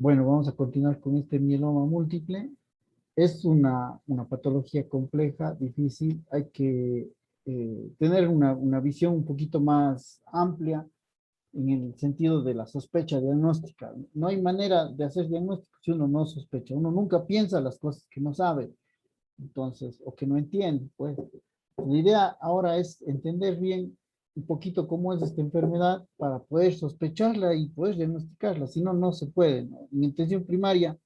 Bueno, vamos a continuar con este mieloma múltiple. Es una patología compleja, difícil. Hay que tener una visión un poquito más amplia en el sentido de la sospecha diagnóstica. No hay manera de hacer diagnóstico si uno no sospecha. Uno nunca piensa las cosas que no sabe, entonces, o que no entiende. Pues la idea ahora es entender bien un poquito cómo es esta enfermedad para poder sospecharla y poder diagnosticarla. Si no, no se puede, ¿no? En intención primaria,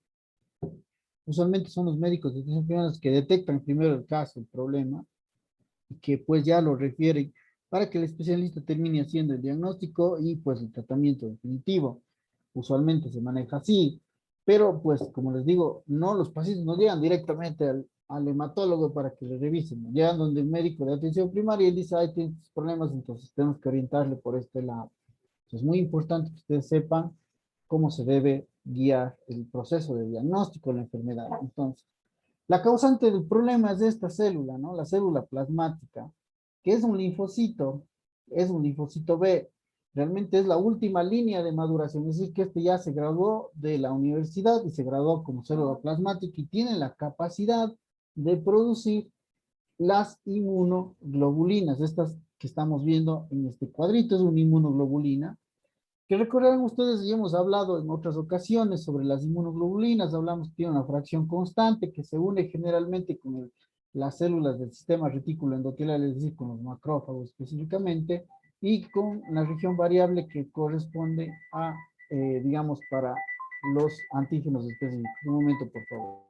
usualmente son los médicos de atención primaria los que detectan primero el caso, el problema, y que pues ya lo refieren para que el especialista termine haciendo el diagnóstico y pues el tratamiento definitivo. Usualmente se maneja así, pero pues como les digo, no, los pacientes no llegan directamente al hematólogo para que le revisen, ¿no? Llegan donde el médico de atención primaria y él dice, ay, tiene estos problemas, entonces tenemos que orientarle por este lado. Es muy importante que ustedes sepan cómo se debe guiar el proceso de diagnóstico de la enfermedad. Entonces, la causante del problema es esta célula, ¿no? La célula plasmática, que es un linfocito B. Realmente es la última línea de maduración, es decir, que este ya se graduó de la universidad y se graduó como célula plasmática y tiene la capacidad de producir las inmunoglobulinas. Estas que estamos viendo en este cuadrito es una inmunoglobulina que recordarán ustedes, y hemos hablado en otras ocasiones sobre las inmunoglobulinas, hablamos que tiene una fracción constante que se une generalmente con las células del sistema retículo endotelial, es decir, con los macrófagos específicamente, y con la región variable que corresponde a, digamos, para los antígenos específicos. Un momento, por favor.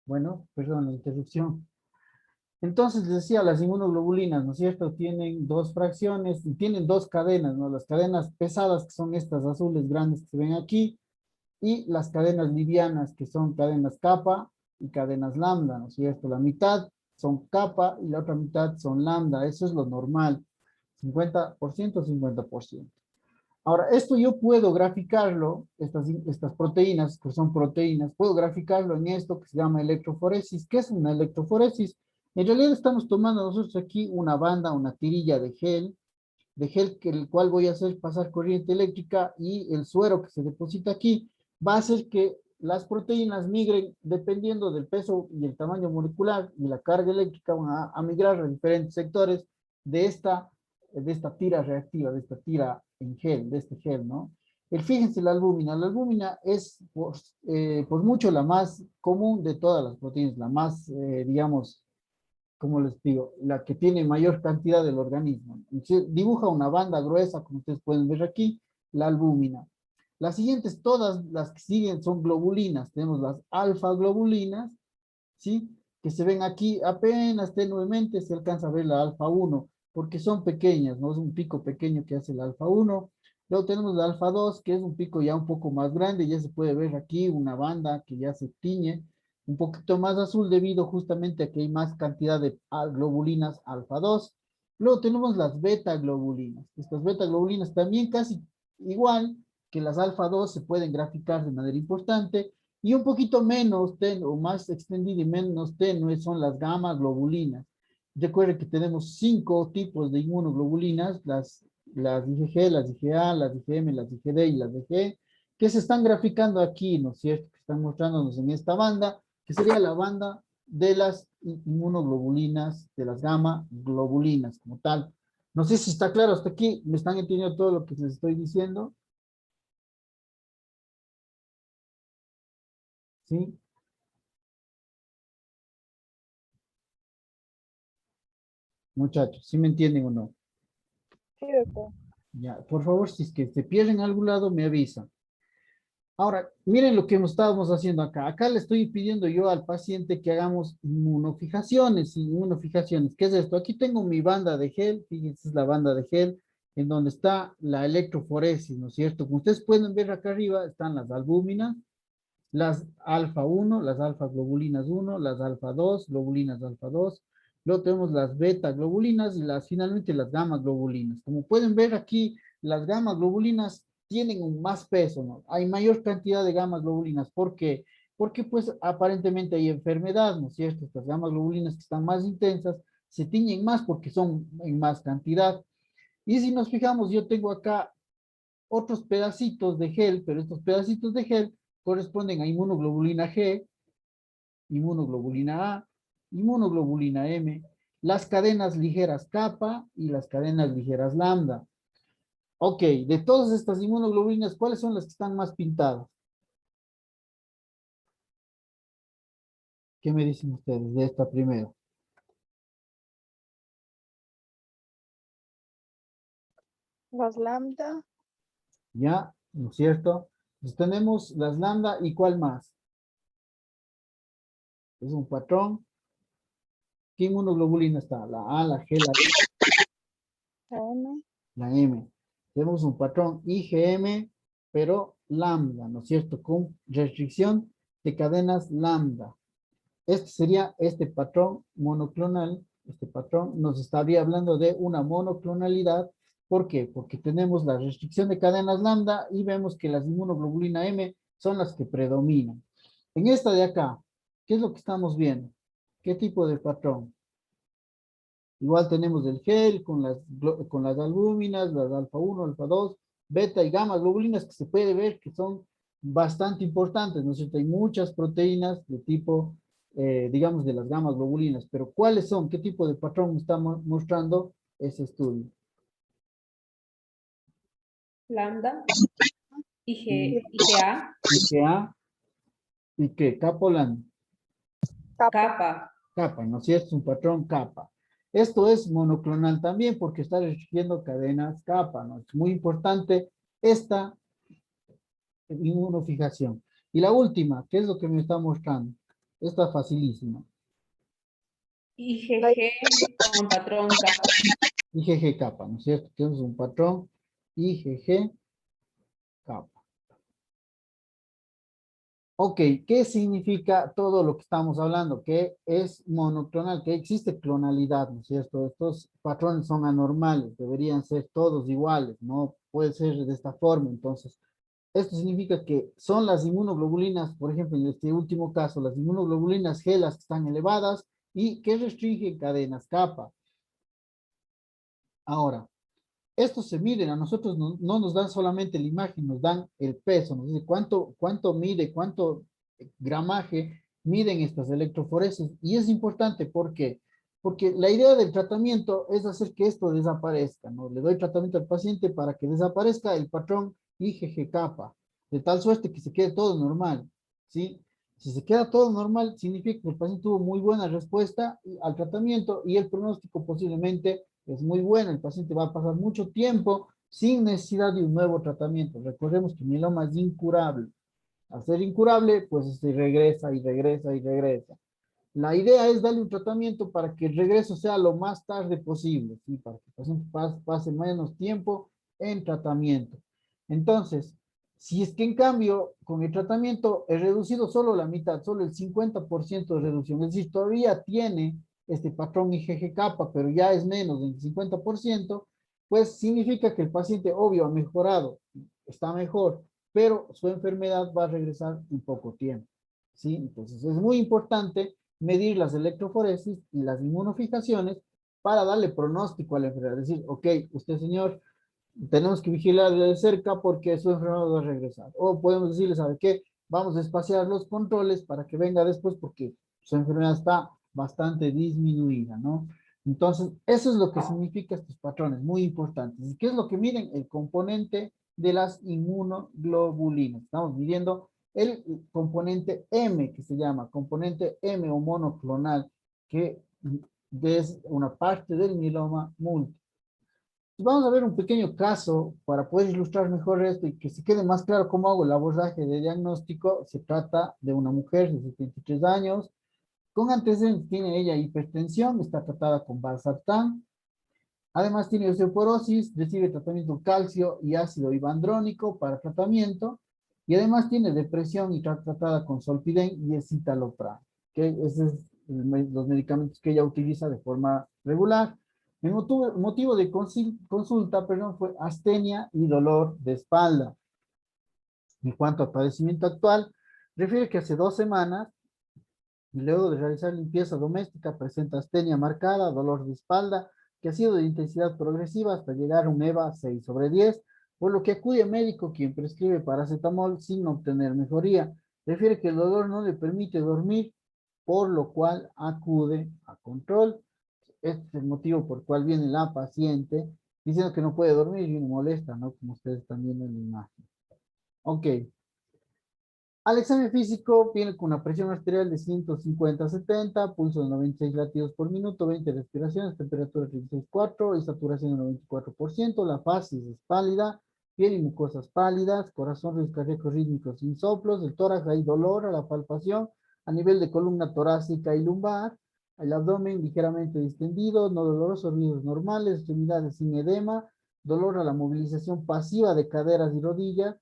Bueno, perdón la interrupción. Entonces, les decía, las inmunoglobulinas, ¿no es cierto? Tienen dos fracciones y tienen dos cadenas, ¿no? Las cadenas pesadas, que son estas azules grandes que se ven aquí, y las cadenas livianas, que son cadenas kappa y cadenas lambda, ¿no es cierto? La mitad son kappa y la otra mitad son lambda, eso es lo normal, 50%, 50%. Ahora, esto yo puedo graficarlo, estas proteínas, que son proteínas, puedo graficarlo en esto que se llama electroforesis. ¿Qué es una electroforesis? En realidad estamos tomando nosotros aquí una banda, una tirilla de gel, de gel que el cual voy a hacer pasar corriente eléctrica y el suero que se deposita aquí va a hacer que las proteínas migren dependiendo del peso y el tamaño molecular y la carga eléctrica van a migrar a diferentes sectores de esta tira reactiva, de esta tira en gel, de este gel, ¿no? Fíjense la albúmina es por mucho la más común de todas las proteínas, la más, digamos, como les digo, la que tiene mayor cantidad del organismo. Entonces, dibuja una banda gruesa, como ustedes pueden ver aquí, la albúmina. Las siguientes, todas las que siguen son globulinas. Tenemos las alfa globulinas, ¿sí? Que se ven aquí apenas tenuemente, se alcanza a ver la alfa 1, porque son pequeñas, ¿no? Es un pico pequeño que hace la alfa 1. Luego tenemos la alfa 2, que es un pico ya un poco más grande, ya se puede ver aquí una banda que ya se tiñe, un poquito más azul debido justamente a que hay más cantidad de globulinas alfa 2. Luego tenemos las beta globulinas. Estas beta globulinas también casi igual que las alfa 2 se pueden graficar de manera importante y un poquito menos tenue o más extendida y menos tenue son las gamma globulinas. Recuerden que tenemos 5 tipos de inmunoglobulinas, las IgG, las IgA, las IgM, las IgD y las IgE, que se están graficando aquí, ¿no es cierto? Que están mostrándonos en esta banda, que sería la banda de las inmunoglobulinas, de las gamma globulinas como tal. No sé si está claro hasta aquí, ¿me están entendiendo todo lo que les estoy diciendo? ¿Sí? Muchachos, ¿sí me entienden o no? Sí, doctor. Ya, por favor, si es que se pierden en algún lado, me avisan. Ahora, miren lo que estábamos haciendo acá. Acá le estoy pidiendo yo al paciente que hagamos inmunofijaciones. Inmunofijaciones, ¿qué es esto? Aquí tengo mi banda de gel, fíjense, es la banda de gel, en donde está la electroforesis, ¿no es cierto? Como ustedes pueden ver acá arriba, están las albúminas, las alfa 1, las alfa globulinas 1, las alfa 2, globulinas alfa 2. Luego tenemos las beta globulinas y finalmente las gamma globulinas. Como pueden ver aquí, las gamma globulinas tienen un más peso, ¿no? Hay mayor cantidad de gamma globulinas. ¿Por qué? Porque pues aparentemente hay enfermedad, ¿no es cierto? Estas gamma globulinas que están más intensas se tiñen más porque son en más cantidad. Y si nos fijamos, yo tengo acá otros pedacitos de gel, pero estos pedacitos de gel corresponden a inmunoglobulina G, inmunoglobulina A, inmunoglobulina M, las cadenas ligeras kappa y las cadenas ligeras lambda. Ok, de todas estas inmunoglobulinas, ¿cuáles son las que están más pintadas? ¿Qué me dicen ustedes de esta primera? Las lambda, ¿Ya? ¿No es cierto? Entonces tenemos las lambda y ¿cuál más? Es un patrón. ¿Qué inmunoglobulina está? La A, la G, la E, la M, la M. Tenemos un patrón IgM, pero lambda, ¿no es cierto? Con restricción de cadenas lambda. Este sería este patrón monoclonal. Este patrón nos estaría hablando de una monoclonalidad. ¿Por qué? Porque tenemos la restricción de cadenas lambda y vemos que las inmunoglobulina M son las que predominan. En esta de acá, ¿qué es lo que estamos viendo? ¿Qué tipo de patrón? Igual tenemos el gel con las albúminas, las alfa 1, alfa 2, beta y gamma globulinas que se puede ver que son bastante importantes, ¿no es cierto? Hay muchas proteínas de tipo, digamos, de las gamma globulinas, pero ¿cuáles son? ¿Qué tipo de patrón está mostrando ese estudio? Lambda, Y IgA, que A y que Capolan, kappa. kappa. capa, ¿no es cierto? Es un patrón capa. Esto es monoclonal también porque está restringiendo cadenas capa, ¿no? Es muy importante esta inmunofijación. Y la última, ¿qué es lo que me está mostrando? Esta facilísima. IgG con patrón kappa. IgG capa, ¿no es cierto? Tenemos un patrón IgG capa. Ok, ¿qué significa todo lo que estamos hablando? Que es monoclonal, que existe clonalidad, ¿no es cierto? Estos patrones son anormales, deberían ser todos iguales, no puede ser de esta forma. Entonces, esto significa que son las inmunoglobulinas, por ejemplo, en este último caso, las inmunoglobulinas G las que están elevadas y que restringen cadenas kappa. Ahora, estos se miden, a nosotros no nos dan solamente la imagen, nos dan el peso, nos dice cuánto mide, cuánto gramaje miden estas electroforesis. Y es importante, ¿por qué? Porque la idea del tratamiento es hacer que esto desaparezca, ¿no? Le doy tratamiento al paciente para que desaparezca el patrón IgG kappa, de tal suerte que se quede todo normal, ¿sí? Si se queda todo normal, significa que el paciente tuvo muy buena respuesta al tratamiento y el pronóstico posiblemente es muy bueno. El paciente va a pasar mucho tiempo sin necesidad de un nuevo tratamiento. Recordemos que el mieloma es incurable. Al ser incurable, pues se regresa y regresa y regresa. La idea es darle un tratamiento para que el regreso sea lo más tarde posible, ¿sí? Para que el paciente pase menos tiempo en tratamiento. Entonces, si es que en cambio con el tratamiento he reducido solo la mitad, solo el 50% de reducción, es decir, todavía tiene este patrón IgG kappa, pero ya es menos del 50%, pues significa que el paciente, obvio, ha mejorado, está mejor, pero su enfermedad va a regresar en poco tiempo, ¿sí? Entonces, es muy importante medir las electroforesis y las inmunofijaciones para darle pronóstico a la enfermedad. Es decir, ok, usted señor, tenemos que vigilarle de cerca porque su enfermedad va a regresar. O podemos decirle, ¿sabe qué? Vamos a espaciar los controles para que venga después porque su enfermedad está bastante disminuida, ¿no? Entonces, eso es lo que significa estos patrones, muy importantes. ¿Y qué es lo que miden? El componente de las inmunoglobulinas. Estamos midiendo el componente M, que se llama componente M o monoclonal, que es una parte del mieloma múltiple. Vamos a ver un pequeño caso para poder ilustrar mejor esto y que se quede más claro cómo hago el abordaje de diagnóstico. Se trata de una mujer de 73 años, con antecedentes, tiene ella hipertensión, está tratada con valsartán, además tiene osteoporosis, recibe tratamiento calcio y ácido ibandrónico para tratamiento, y además tiene depresión y está tratada con solpidem y escitalopram, que esos es los medicamentos que ella utiliza de forma regular. El motivo de consulta, perdón, fue astenia y dolor de espalda. En cuanto al padecimiento actual, refiere que hace 2 semanas, y luego de realizar limpieza doméstica, presenta astenia marcada, dolor de espalda, que ha sido de intensidad progresiva hasta llegar a un EVA 6/10, por lo que acude al médico quien prescribe paracetamol sin obtener mejoría. Refiere que el dolor no le permite dormir, por lo cual acude a control. Este es el motivo por el cual viene la paciente diciendo que no puede dormir y me molesta, ¿no? Como ustedes están viendo en la imagen. Ok. Al examen físico viene con una presión arterial de 150/70, pulso de 96 latidos por minuto, 20 respiraciones, temperatura 36,4 y saturación de 94%. La facies es pálida, piel y mucosas pálidas, corazón, ritmos cardíacos rítmicos sin soplos, el tórax hay dolor a la palpación, a nivel de columna torácica y lumbar, el abdomen ligeramente distendido, no doloroso, ruidos normales, extremidades sin edema, dolor a la movilización pasiva de caderas y rodillas.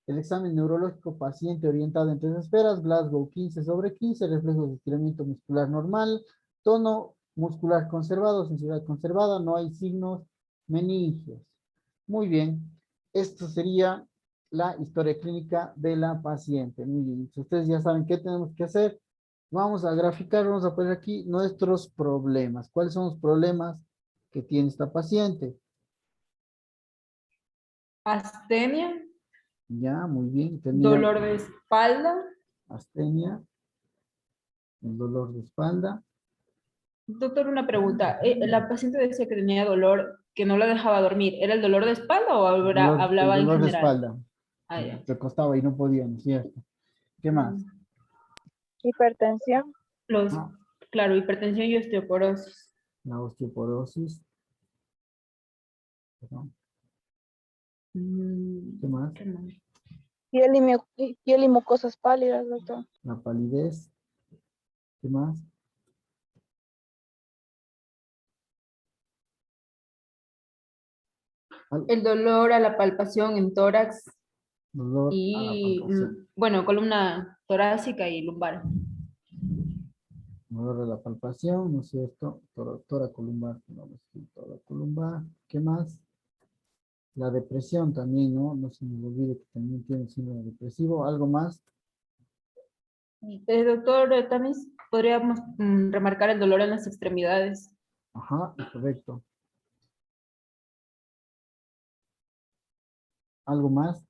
El examen neurológico paciente orientado en 3 esferas, Glasgow 15/15, reflejos de estiramiento muscular normal, tono muscular conservado, sensibilidad conservada, no hay signos meningios. Muy bien, esto sería la historia clínica de la paciente. Muy bien, si ustedes ya saben qué tenemos que hacer, vamos a graficar, vamos a poner aquí nuestros problemas. ¿Cuáles son los problemas que tiene esta paciente? Astenia, Ya, muy bien, tenía dolor de espalda. astenia, el dolor de espalda. Doctor, una pregunta. La paciente decía que tenía dolor que no la dejaba dormir. ¿Era el dolor de espalda o El hablaba en dolor de general? espalda. Ah, ya. Se acostaba y no podía, ¿no es cierto? ¿Qué más? Hipertensión. Los, Ah, claro, hipertensión y osteoporosis. la osteoporosis. Perdón. ¿Qué más? ¿Qué más? Piel y mucosas pálidas, doctor. La palidez. ¿Qué más? El dolor a la palpación en tórax Dolor a la y, palpación. bueno, columna torácica y lumbar. Dolor a la palpación, ¿no es cierto? Tora columbar. No, tora columbar. ¿Qué más? La depresión también, ¿no? No se me olvide que también tiene síndrome depresivo. ¿Algo más? Doctor, también podríamos remarcar el dolor en las extremidades. Ajá, correcto. ¿Algo más?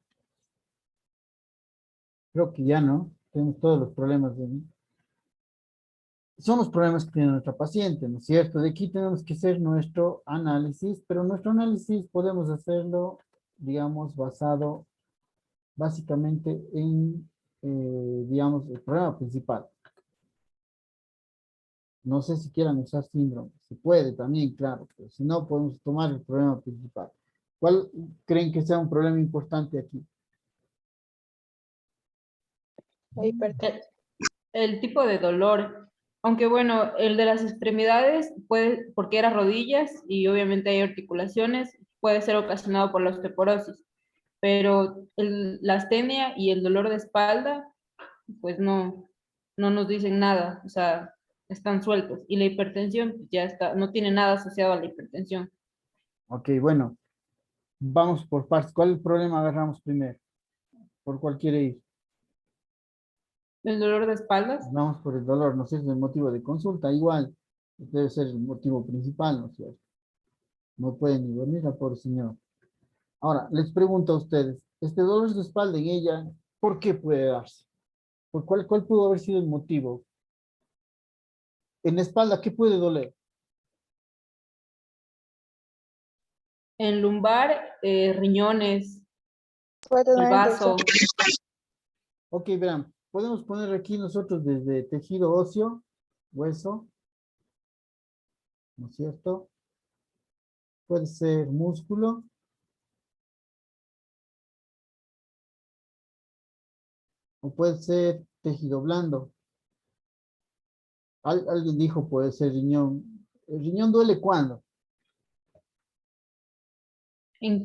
Creo que ya no. Tenemos todos los problemas son los problemas que tiene nuestra paciente, ¿no es cierto? De aquí tenemos que hacer nuestro análisis, pero nuestro análisis podemos hacerlo, digamos, basado básicamente en, digamos, el problema principal. No sé si quieran usar síndrome. Se puede también, claro, pero si no, podemos tomar el problema principal. ¿Cuál creen que sea un problema importante aquí? La hipertensión. El tipo de dolor, aunque bueno, el de las extremidades puede, porque era rodillas y obviamente hay articulaciones, puede ser ocasionado por la osteoporosis, pero la astenia y el dolor de espalda, pues no nos dicen nada, o sea, están sueltos. Y la hipertensión pues, ya está, no tiene nada asociado a la hipertensión. Ok, bueno, vamos por partes. ¿Cuál problema agarramos primero? ¿Por cuál quiere ir? El dolor de espaldas, Vamos por el dolor, no sé si es el motivo de consulta, igual, debe ser el motivo principal, ¿no es cierto? No puede ni dormir la pobre señora. Ahora, les pregunto a ustedes, este dolor de espalda en ella, ¿por qué puede darse? ¿Cuál pudo haber sido el motivo? En la espalda, ¿qué puede doler? en lumbar, riñones, Puede el tener infección. vaso, Ok, vean, podemos poner aquí nosotros desde tejido óseo, hueso, ¿no es cierto? Puede ser músculo, o puede ser tejido blando. Alguien dijo puede ser riñón. ¿El riñón duele cuándo?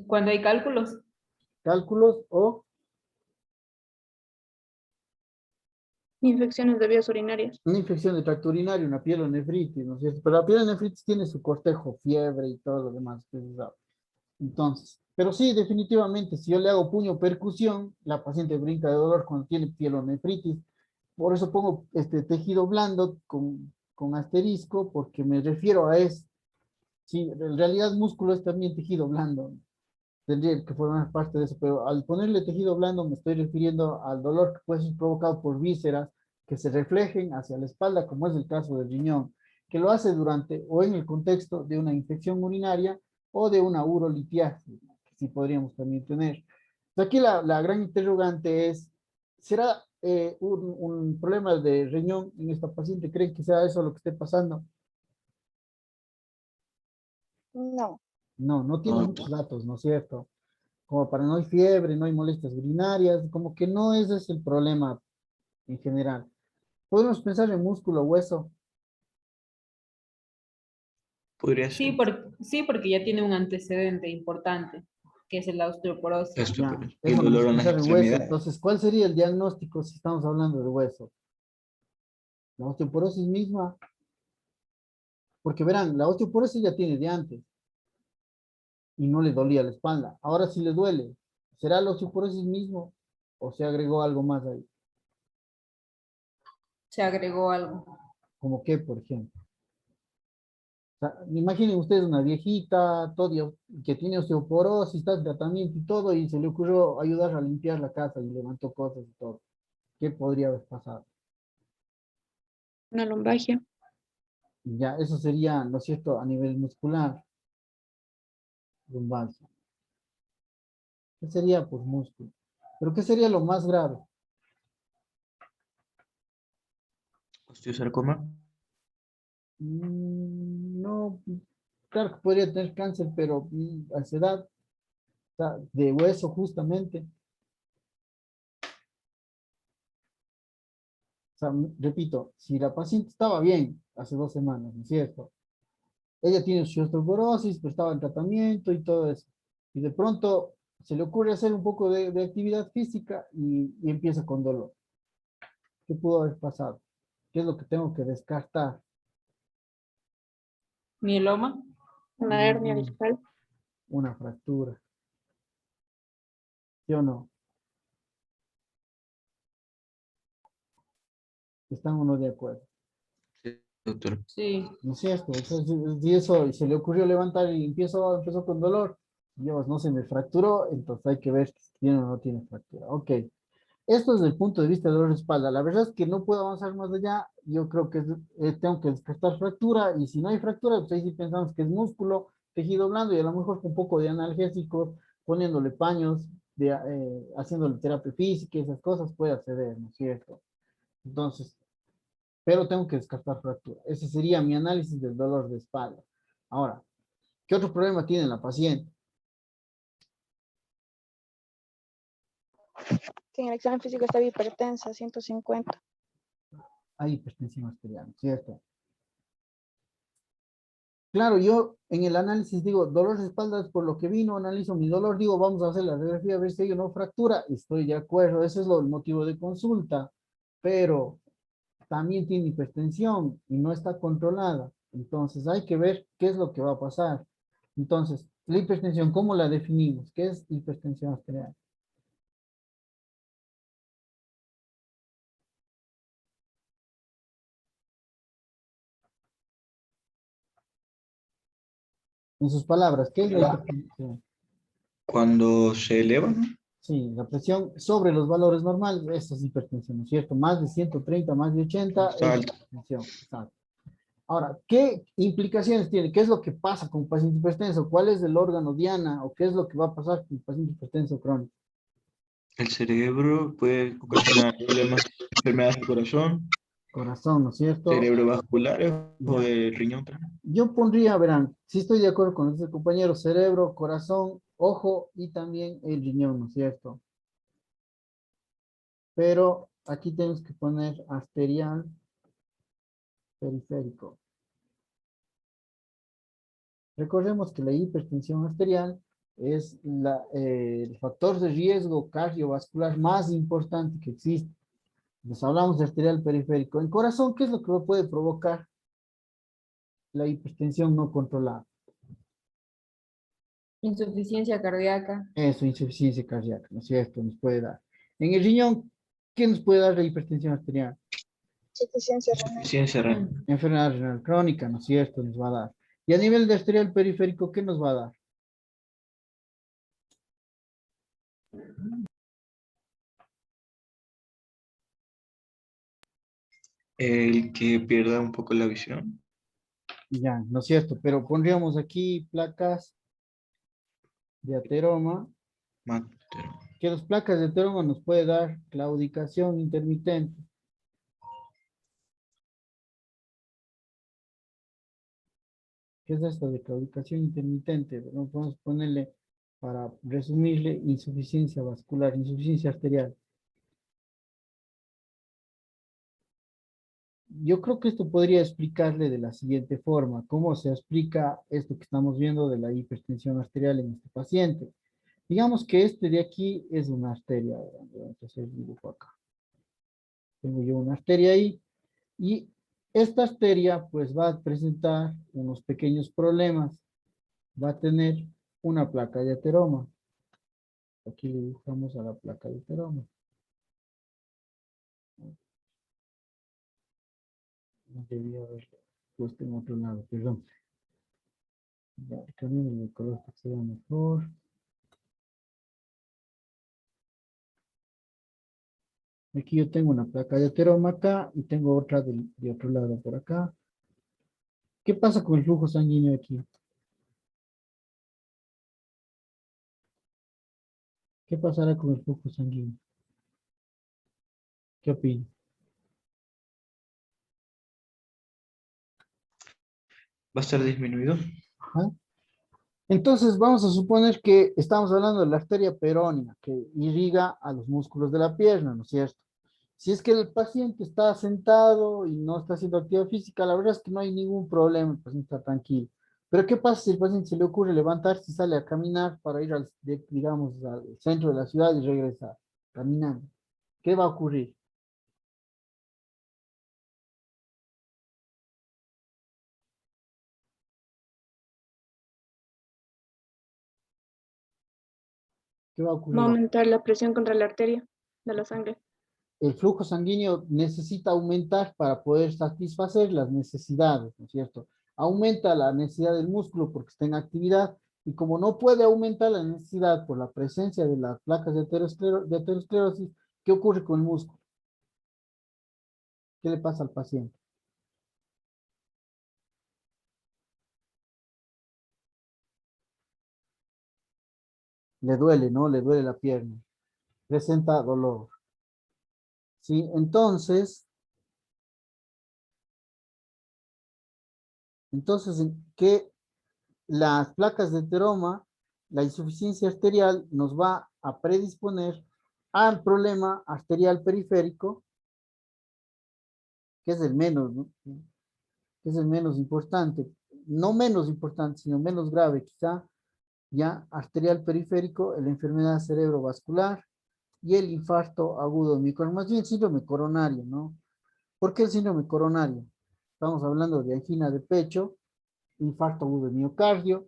cuando hay cálculos, Cálculos o Infecciones de vías urinarias. una infección de tracto urinario, una pielonefritis, ¿no es cierto? Pero la pielonefritis tiene su cortejo, fiebre y todo lo demás que se sabe. Entonces, pero sí, definitivamente, si yo le hago puño percusión, la paciente brinca de dolor cuando tiene pielonefritis. Por eso pongo este tejido blando con asterisco, porque me refiero a eso. Sí, en realidad músculo es también tejido blando. Tendría que formar parte de eso, pero al ponerle tejido blando me estoy refiriendo al dolor que puede ser provocado por vísceras que se reflejen hacia la espalda, como es el caso del riñón, que lo hace durante o en el contexto de una infección urinaria o de una urolitiasis, que sí podríamos también tener. Aquí la gran interrogante es, ¿será un problema de riñón en esta paciente? ¿Creen que sea eso lo que esté pasando? No. No, no tiene muchos datos, ¿no es cierto? Como para no hay fiebre, no hay molestias urinarias, como que no ese es el problema en general. Podemos pensar en músculo, hueso, Podría ser. sí, porque ya tiene un antecedente importante, que es la osteoporosis. Esto, ya, pero- y el eso vamos dolor a en las pensar en hueso. extremidades. Entonces, ¿cuál sería el diagnóstico si estamos hablando de hueso? La osteoporosis misma, porque verán, la osteoporosis ya tiene de antes y no le dolía la espalda. Ahora sí le duele. ¿Será la osteoporosis mismo o se agregó algo más ahí? Se agregó algo. ¿Como qué, por ejemplo? O sea, imaginen ustedes una viejita, todo, que tiene osteoporosis, está en tratamiento y todo, y se le ocurrió ayudar a limpiar la casa y levantó cosas y todo. ¿Qué podría haber pasado? Una lumbalgia. Y ya, eso sería, ¿no es cierto?, a nivel muscular, lumbalgia. ¿Qué sería? Pues músculo. ¿Pero qué sería lo más grave? Osteosarcoma. No, claro que podría tener cáncer, pero a esa edad, o sea, de hueso justamente. O sea, repito, si la paciente estaba bien hace 2 semanas, ¿no es cierto? Ella tiene su osteoporosis, pero estaba en tratamiento y todo eso. Y de pronto se le ocurre hacer un poco de actividad física y empieza con dolor. ¿Qué pudo haber pasado? ¿Qué es lo que tengo que descartar? Mieloma, Una hernia Mm, discal. Una fractura. ¿Sí o no? ¿Están o no de acuerdo? Sí, doctor. sí. ¿No es cierto? O sea, si eso y se le ocurrió levantar y empezó con dolor, Dios, no se me fracturó, entonces hay que ver si tiene o no tiene fractura. Ok. Esto desde el punto de vista del dolor de espalda. La verdad es que no puedo avanzar más allá. Yo creo que tengo que descartar fractura y si no hay fractura, pues ahí sí pensamos que es músculo, tejido blando y a lo mejor con un poco de analgésicos, poniéndole paños, haciéndole terapia física y esas cosas puede acceder, ¿no es cierto? Entonces, pero tengo que descartar fractura. Ese sería mi análisis del dolor de espalda. Ahora, ¿qué otro problema tiene la paciente? Que en el examen físico estaba hipertensa, 150. Hay hipertensión arterial, ¿no es cierto? Claro, yo en el análisis digo, dolor de espalda es por lo que vino, analizo mi dolor, digo, vamos a hacer la radiografía a ver si hay una fractura, estoy de acuerdo, ese es el motivo de consulta, pero también tiene hipertensión y no está controlada, entonces hay que ver qué es lo que va a pasar. Entonces, la hipertensión, ¿cómo la definimos? ¿Qué es hipertensión arterial? En sus palabras, ¿qué es la hipertensión? Cuando se eleva, ¿no? Sí, la presión sobre los valores normales, eso es hipertensión, ¿no es cierto? Más de 130, más de 80 es Está alto. hipertensión. Exacto. Ahora, ¿qué implicaciones tiene? ¿Qué es lo que pasa con un paciente hipertenso? ¿Cuál es el órgano diana o qué es lo que va a pasar con un paciente hipertenso crónico? El cerebro puede ocasionar problemas, enfermedades del corazón, Corazón, ¿no es cierto? cerebrovasculares o Ya. de riñón también. Yo pondría, verán, si estoy de acuerdo con este compañero, cerebro, corazón, ojo y también el riñón, ¿no es cierto? Pero aquí tenemos que poner arterial, periférico. Recordemos que la hipertensión arterial es el factor de riesgo cardiovascular más importante que existe. Nos hablamos de arterial periférico. En corazón, ¿qué es lo que puede provocar la hipertensión no controlada? Insuficiencia cardíaca. Eso, insuficiencia cardíaca, ¿no es cierto? Nos puede dar. En el riñón, ¿qué nos puede dar la hipertensión arterial? Suficiencia renal. Insuficiencia renal. Enfermedad renal crónica, ¿no es cierto? Nos va a dar. Y a nivel de arterial periférico, ¿qué nos va a dar? El que pierda un poco la visión. Ya, ¿no es cierto? Pero pondríamos aquí placas de ateroma, Matero. que las placas de ateroma nos puede dar claudicación intermitente. ¿Qué es esto de claudicación intermitente? Bueno, vamos a ponerle, para resumirle, insuficiencia vascular, insuficiencia arterial. Yo creo que esto podría explicarle de la siguiente forma, cómo se explica esto que estamos viendo de la hipertensión arterial en este paciente. Digamos que este de aquí es una arteria. Vamos a hacer el dibujo acá. Tengo yo una arteria ahí y esta arteria pues va a presentar unos pequeños problemas. Va a tener una placa de ateroma. Aquí le dibujamos a la placa de ateroma. No debía haber puesto en otro lado, perdón. Ya, cambiemos el color para que se vea mejor. Aquí yo tengo una placa de ateroma acá y tengo otra de otro lado por acá. ¿Qué pasa con el flujo sanguíneo aquí? ¿Qué pasará con el flujo sanguíneo? ¿Qué opina? Va a estar disminuido. Ajá. Entonces vamos a suponer que estamos hablando de la arteria peronea que irriga a los músculos de la pierna, ¿no es cierto? Si es que el paciente está sentado y no está haciendo actividad física, la verdad es que no hay ningún problema, el paciente está tranquilo. Pero ¿qué pasa si el paciente se le ocurre levantarse y sale a caminar para ir digamos, al centro de la ciudad y regresar caminando? ¿Qué va a ocurrir? ¿Qué va a Va a ocurrir? aumentar la presión contra la arteria de la sangre. El flujo sanguíneo necesita aumentar para poder satisfacer las necesidades, ¿no es cierto? Aumenta la necesidad del músculo porque está en actividad Y como no puede aumentar la necesidad por la presencia de las placas de aterosclerosis, ¿qué ocurre con el músculo? ¿Qué le pasa al paciente? Le duele, ¿no? Le duele la pierna. Presenta dolor. ¿Sí? Entonces, ¿qué? Las placas de ateroma, la insuficiencia arterial nos va a predisponer al problema arterial periférico, que es el menos, ¿no? Que es el menos importante, no menos importante, sino menos grave quizá, ya arterial periférico, la enfermedad cerebrovascular y el infarto agudo de miocardio, más bien síndrome coronario, ¿no? ¿Por qué el síndrome coronario? Estamos hablando de angina de pecho, infarto agudo de miocardio,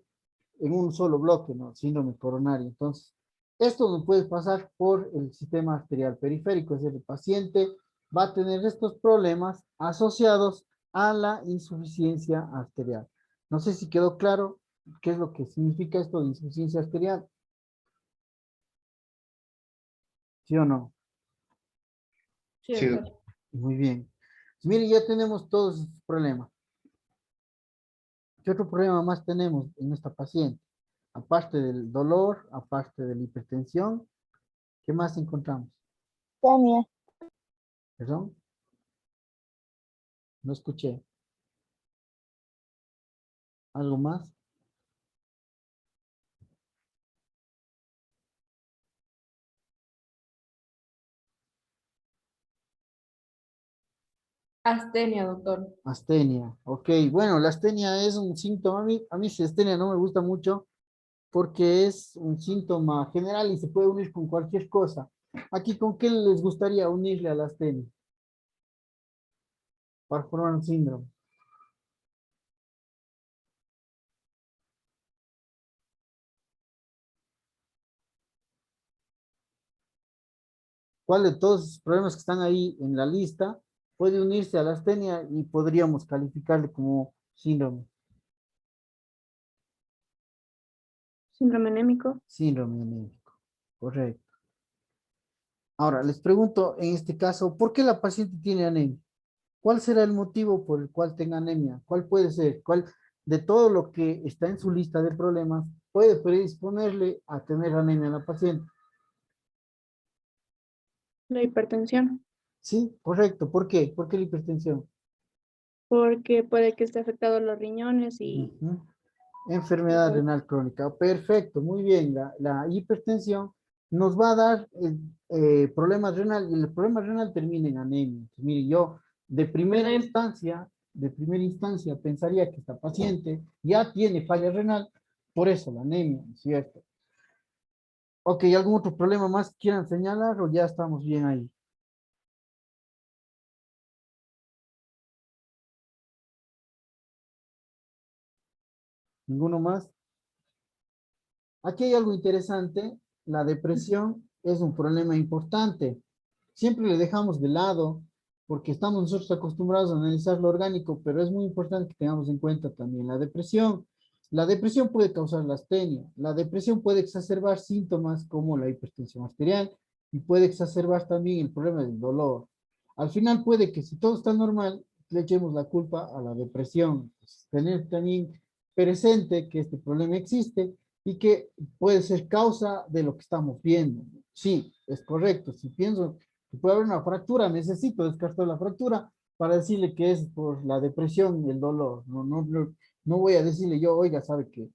en un solo bloque, ¿no? Síndrome coronario. Entonces, esto no puede pasar por el sistema arterial periférico, es decir, el paciente va a tener estos problemas asociados a la insuficiencia arterial. No sé si quedó claro qué es lo que significa esto de insuficiencia arterial. ¿Sí o no? Sí, Sí, doctor. Muy bien. Mire, ya tenemos todos estos problemas. ¿Qué otro problema más tenemos en esta paciente? Aparte del dolor, aparte de la hipertensión, ¿qué más encontramos? Tania, ¿Perdón? No escuché. ¿Algo más? Astenia, doctor. Astenia. Ok, bueno, la astenia es un síntoma. A mí si astenia no me gusta mucho porque es un síntoma general y se puede unir con cualquier cosa. Aquí, ¿con qué les gustaría unirle a la astenia? Para formar un síndrome. ¿Cuál de todos los problemas que están ahí en la lista puede unirse a la astenia y podríamos calificarle como síndrome? síndrome anémico. Síndrome anémico. Correcto. Ahora, les pregunto en este caso, ¿por qué la paciente tiene anemia? ¿Cuál será el motivo por el cual tenga anemia? ¿Cuál puede ser? ¿Cuál de todo lo que está en su lista de problemas puede predisponerle a tener anemia en la paciente? La hipertensión, Sí, correcto. ¿Por qué? ¿Por qué la hipertensión? porque puede que esté afectado los riñones Ujú. y Enfermedad pues, renal crónica. Perfecto, muy bien. La hipertensión nos va a dar problemas renal y el problema renal termina en anemia. Entonces, mire, yo de primera Perdón, instancia, pensaría que esta paciente ya tiene falla renal, por eso la anemia, ¿cierto? Ok, ¿algún otro problema más que quieran señalar o ya estamos bien ahí? ¿Ninguno más? Aquí hay algo interesante. La depresión es un problema importante. Siempre le dejamos de lado porque estamos nosotros acostumbrados a analizar lo orgánico, pero es muy importante que tengamos en cuenta también la depresión. La depresión puede causar la astenia. La depresión puede exacerbar síntomas como la hipertensión arterial y puede exacerbar también el problema del dolor. Al final puede que si todo está normal, le echemos la culpa a la depresión. Pues, tener también presente que este problema existe y que puede ser causa de lo que estamos viendo. Sí, es correcto. Si pienso que puede haber una fractura, necesito descartar la fractura para decirle que es por la depresión y el dolor. No voy a decirle yo, oiga, sabe que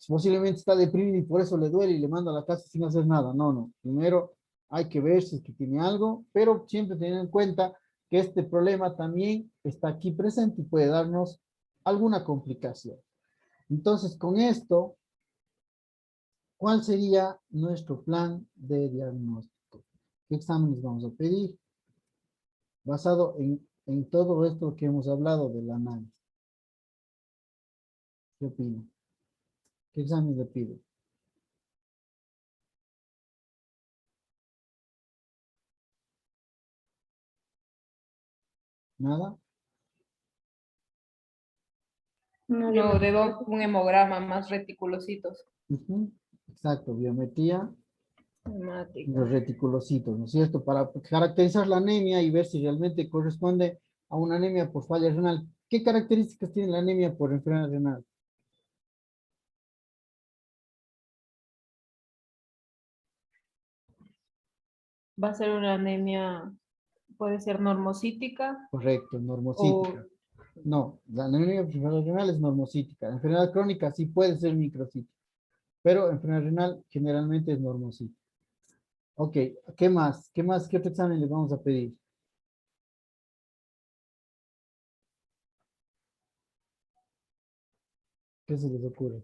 posiblemente está deprimido y por eso le duele y le mando a la casa sin hacer nada. No, no. Primero hay que ver si es que tiene algo, pero siempre teniendo en cuenta que este problema también está aquí presente y puede darnos alguna complicación. Entonces, con esto, ¿cuál sería nuestro plan de diagnóstico? ¿Qué exámenes vamos a pedir? Basado en todo esto que hemos hablado del análisis. ¿Qué opina? ¿Qué exámenes le pido? ¿Nada? No, debo un hemograma más reticulocitos. Ujú, exacto, biometría, Hemática. los reticulocitos, ¿no es cierto? Para caracterizar la anemia y ver si realmente corresponde a una anemia por falla renal. ¿Qué características tiene la anemia por enfermedad renal? Va a ser una anemia, puede ser normocítica Correcto, o normocítica. No, la anemia por enfermedad renal es normocítica. La enfermedad crónica sí puede ser microcítica, pero enfermedad renal generalmente es normocítica. Ok, ¿qué más? ¿Qué más? ¿Qué otro examen les vamos a pedir? ¿Qué se les ocurre?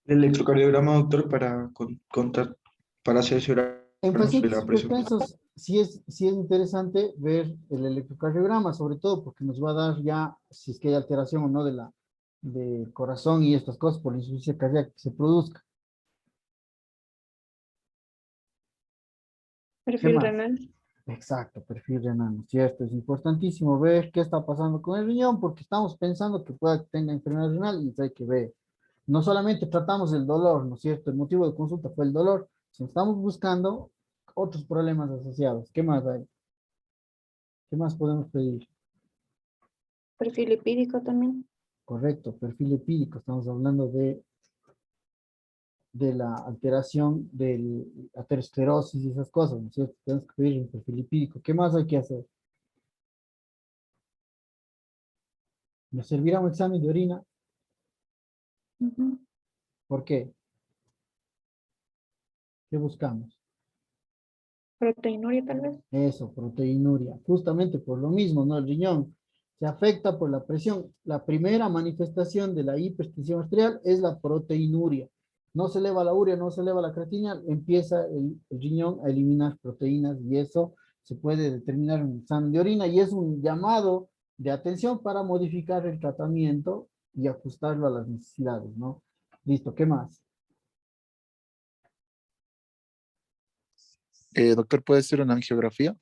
El electrocardiograma, doctor, para contar, para asesorarnos En de pacientes la presión. hipertensos sí es interesante ver el electrocardiograma, sobre todo porque nos va a dar ya si es que hay alteración o no del corazón y estas cosas por la insuficiencia cardíaca que se produzca. ¿Qué Perfil más? renal. Exacto, perfil renal, ¿no es cierto? Es importantísimo ver qué está pasando con el riñón porque estamos pensando que pueda que tenga enfermedad renal y hay que ver. No solamente tratamos el dolor, ¿no es cierto? El motivo de consulta fue el dolor, sino estamos buscando otros problemas asociados. ¿Qué más hay? ¿Qué más podemos pedir? Perfil lipídico también. Correcto, perfil lipídico. Estamos hablando de la alteración de la aterosclerosis y esas cosas, ¿no es cierto? Tenemos que pedir un perfil lipídico. ¿Qué más hay que hacer? ¿Nos servirá un examen de orina? Ujú. ¿Por qué? ¿Qué buscamos? Proteinuria tal vez. Eso, proteinuria. Justamente por lo mismo, ¿no? El riñón se afecta por la presión. La primera manifestación de la hipertensión arterial es la proteinuria. No se eleva la urea, no se eleva la creatinina, empieza el riñón a eliminar proteínas y eso se puede determinar en un examen de orina y es un llamado de atención para modificar el tratamiento y ajustarlo a las necesidades, ¿no? Listo, ¿qué más? Doctor, ¿puede ser una angiografía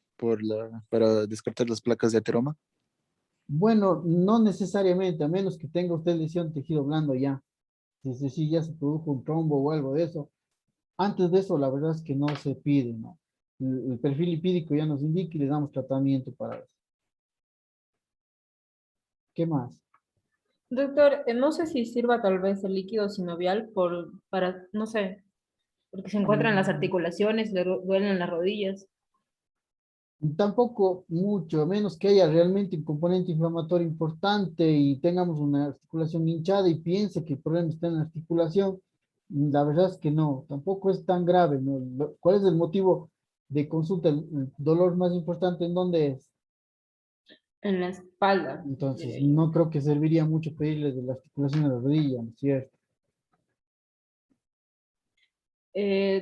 para descartar las placas de ateroma? Bueno, no necesariamente, a menos que tenga usted lesión tejido blando ya. Es decir, ya se produjo un trombo o algo de eso. Antes de eso, la verdad es que no se pide, ¿no? El perfil lipídico ya nos indica y le damos tratamiento para eso. ¿Qué más? doctor, no sé si sirva tal vez el líquido sinovial para, no sé, porque se encuentra en las Mm, articulaciones, duelen las rodillas. Tampoco mucho, a menos que haya realmente un componente inflamatorio importante y tengamos una articulación hinchada y piense que el problema está en la articulación. La verdad es que no, tampoco es tan grave, ¿no? ¿Cuál es el motivo de consulta? El dolor más importante en dónde es. En la espalda, Entonces, diría yo. no creo que serviría mucho pedirle de la articulación de la rodilla, ¿no es cierto?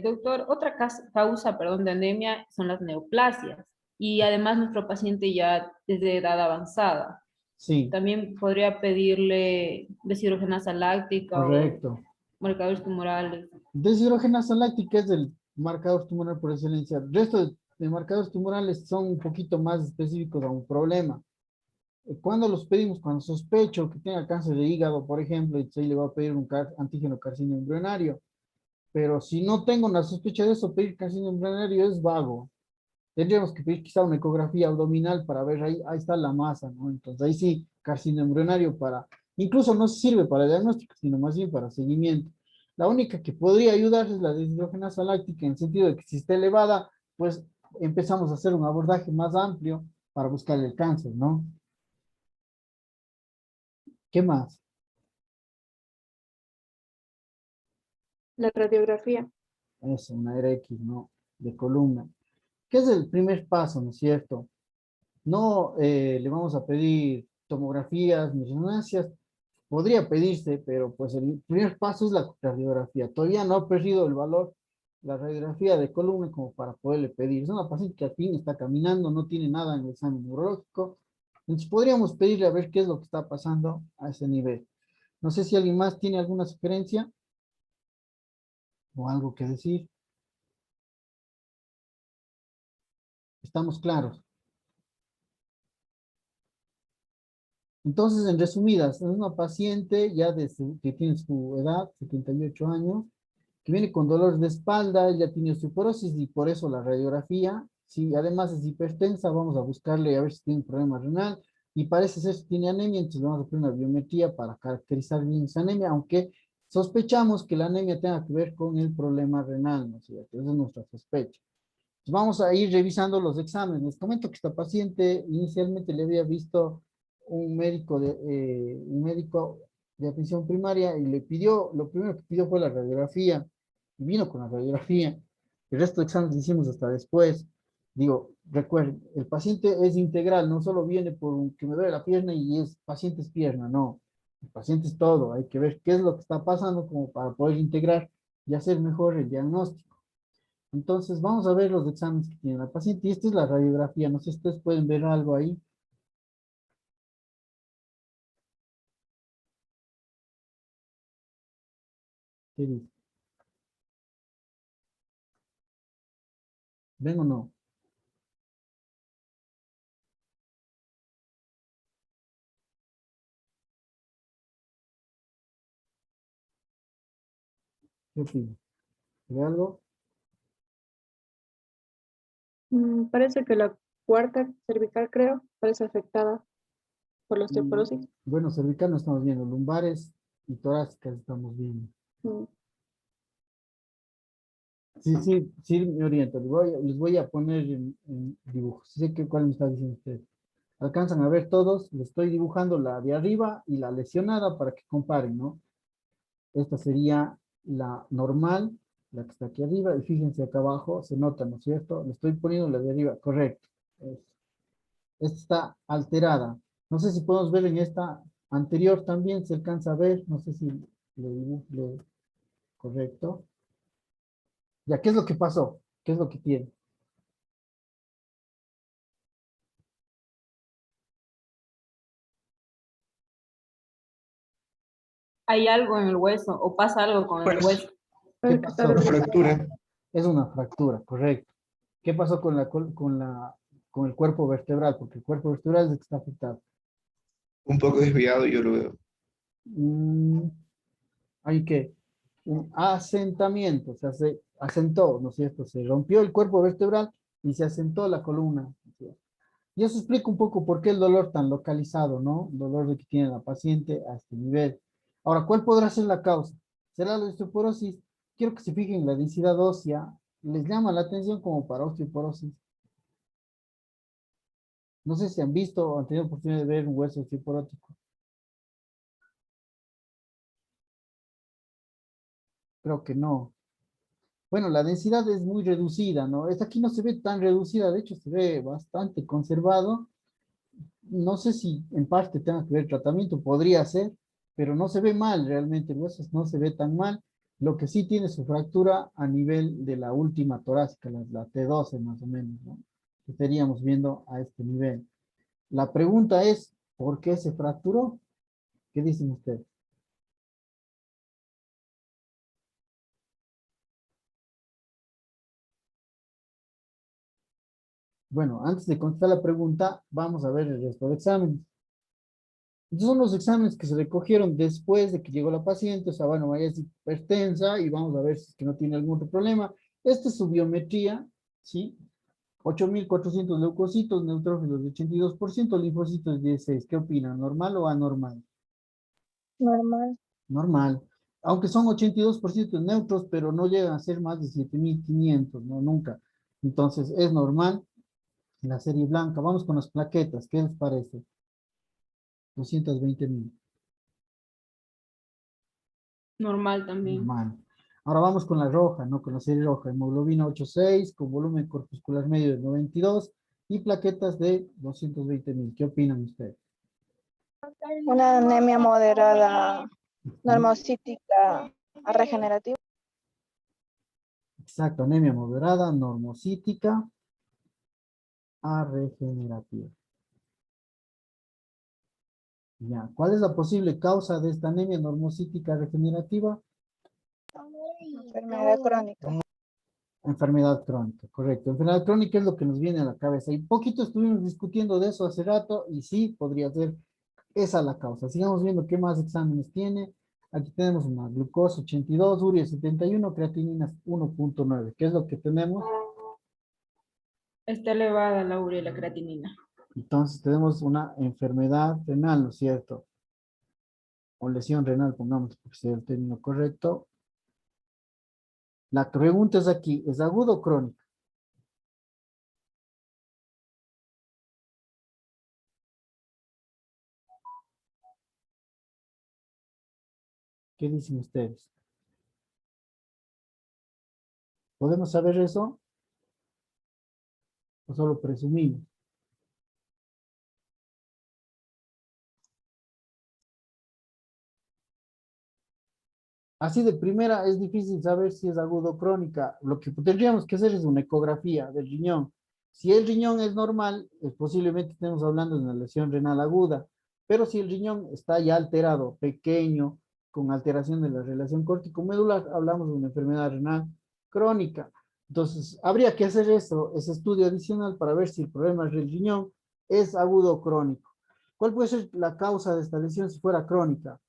Doctor, otra causa, perdón, de anemia son las neoplasias y además nuestro paciente ya es de edad avanzada. Sí, También podría pedirle deshidrogenasa láctica o correcto. marcadores tumorales. Deshidrogenasa láctica es el marcador tumoral por excelencia. El resto de marcadores tumorales son un poquito más específicos a un problema. ¿Cuándo los pedimos? Cuando sospecho que tenga cáncer de hígado, por ejemplo, y ahí le voy a pedir un antígeno carcinoma embrionario. Pero si no tengo una sospecha de eso, pedir carcinoma embrionario es vago. Tendríamos que pedir quizá una ecografía abdominal para ver, ahí está la masa, ¿no? Entonces ahí sí, carcinoma embrionario incluso no sirve para diagnóstico, sino más bien para seguimiento. La única que podría ayudar es la deshidrogenasa láctica, en el sentido de que si está elevada, pues empezamos a hacer un abordaje más amplio para buscar el cáncer, ¿no? ¿Qué más? La radiografía. Eso, una RX, ¿no? De columna. ¿Qué es el primer paso, no es cierto? No le vamos a pedir tomografías ni resonancias, podría pedirse, pero pues el primer paso es la radiografía. Todavía no ha perdido el valor la radiografía de columna como para poderle pedir. Es una paciente que al fin está caminando, no tiene nada en el examen neurológico. Entonces podríamos pedirle a ver qué es lo que está pasando a ese nivel. No sé si alguien más tiene alguna sugerencia o algo que decir. Estamos claros. Entonces, en resumidas, es una paciente ya que tiene su edad, 78 años, que viene con dolores de espalda, ella tiene osteoporosis y por eso la radiografía. Si además es hipertensa, vamos a buscarle a ver si tiene un problema renal y parece ser que tiene anemia, entonces vamos a hacer una biometría para caracterizar bien esa anemia, aunque sospechamos que la anemia tenga que ver con el problema renal, ¿no es cierto? Esa es nuestra sospecha. Entonces vamos a ir revisando los exámenes. Les comento que esta paciente inicialmente le había visto un médico de atención primaria y le pidió, lo primero que pidió fue la radiografía, y vino con la radiografía. El resto de exámenes hicimos hasta después. Digo, recuerden, el paciente es integral, no solo viene que me duele la pierna y es paciente es pierna, no. El paciente es todo, hay que ver qué es lo que está pasando como para poder integrar y hacer mejor el diagnóstico. Entonces, vamos a ver los exámenes que tiene la paciente y esta es la radiografía, no sé si ustedes pueden ver algo ahí. ¿Qué dice? ¿Ven o no? ¿Qué opinan? ¿Ve algo? Parece que la cuarta cervical, creo, parece afectada por la osteoporosis. Bueno, cervical no estamos viendo, lumbares y torácicas estamos viendo. Mm, Sí, me oriento. Les voy a poner en dibujos. Sé que cuál me está diciendo usted. Alcanzan a ver todos, le estoy dibujando la de arriba y la lesionada para que comparen, ¿no? Esta sería la normal, la que está aquí arriba, y fíjense acá abajo, se nota, ¿no es cierto? Le estoy poniendo la de arriba, correcto. Esta está alterada. No sé si podemos ver en esta anterior también, se alcanza a ver, no sé si le dibujo, correcto. Ya, ¿qué es lo que pasó? ¿Qué es lo que tiene? Hay algo en el hueso o pasa algo con el Pues, hueso. ¿Qué parece que está pasó? fractura, Es una fractura, correcto. ¿Qué pasó con el cuerpo vertebral? Porque el cuerpo vertebral es el que está afectado. un poco desviado, yo lo veo. Mm, hay que un asentamiento, se asentó, ¿no es cierto? Se rompió el cuerpo vertebral y se asentó la columna, ¿no es cierto? Y eso explica un poco por qué el dolor tan localizado, ¿no? El dolor de que tiene la paciente a este nivel. Ahora, ¿cuál podrá ser la causa? ¿Será la osteoporosis? Quiero que se fijen en la densidad ósea. ¿Les llama la atención como para osteoporosis? No sé si han visto o han tenido oportunidad de ver un hueso osteoporótico. Creo que no. Bueno, la densidad es muy reducida, ¿no? Esta aquí no se ve tan reducida, de hecho se ve bastante conservado. No sé si en parte tenga que ver tratamiento, podría ser, pero no se ve mal realmente, el hueso no se ve tan mal. Lo que sí tiene su fractura a nivel de la última torácica, la T12 más o menos, ¿no? Que estaríamos viendo a este nivel. La pregunta es, ¿por qué se fracturó? ¿Qué dicen ustedes? Bueno, antes de contestar la pregunta, vamos a ver el resto de exámenes. Estos son los exámenes que se recogieron después de que llegó la paciente, o sea, bueno, ella es hipertensa y vamos a ver si es que no tiene algún otro problema. Esta es su biometría, ¿sí? 8.400 leucocitos, neutrófilos de 82%, linfocitos 16. ¿Qué opinan? ¿Normal o anormal? Normal. Normal. Aunque son 82% neutros, pero no llegan a ser más de 7.500, ¿no? Nunca. Entonces, es normal. La serie blanca. Vamos con las plaquetas. ¿Qué les parece? 220.000. Normal también. Normal. Ahora vamos con la roja, ¿no? Con la serie roja. Hemoglobina 8,6, con volumen corpuscular medio de 92 y plaquetas de 220.000. ¿Qué opinan ustedes? Una anemia moderada, normocítica, regenerativa. Exacto, anemia moderada, normocítica, a regenerativa. Ya, ¿cuál es la posible causa de esta anemia normocítica regenerativa? Enfermedad crónica. Enfermedad crónica, correcto. Enfermedad crónica es lo que nos viene a la cabeza. Y poquito estuvimos discutiendo de eso hace rato y sí, podría ser Esa es la causa. Sigamos viendo qué más exámenes tiene. Aquí tenemos una glucosa 82, urea 71, creatinina 1.9. ¿Qué es lo que tenemos? Está elevada la urea y la creatinina. Entonces tenemos una enfermedad renal, ¿no es cierto? O lesión renal, pongamos, porque sea el término correcto. La pregunta es aquí, ¿es agudo o crónica? ¿Qué dicen ustedes? ¿Podemos saber eso? ¿O solo presumimos? Así de primera es difícil saber si es agudo o crónica. Lo que tendríamos que hacer es una ecografía del riñón. Si el riñón es normal, posiblemente estemos hablando de una lesión renal aguda. Pero si el riñón está ya alterado, pequeño, con alteración de la relación córtico-medular, hablamos de una enfermedad renal crónica. Entonces, habría que hacer eso, ese estudio adicional para ver si el problema del riñón es agudo o crónico. ¿Cuál puede ser la causa de esta lesión si fuera crónica?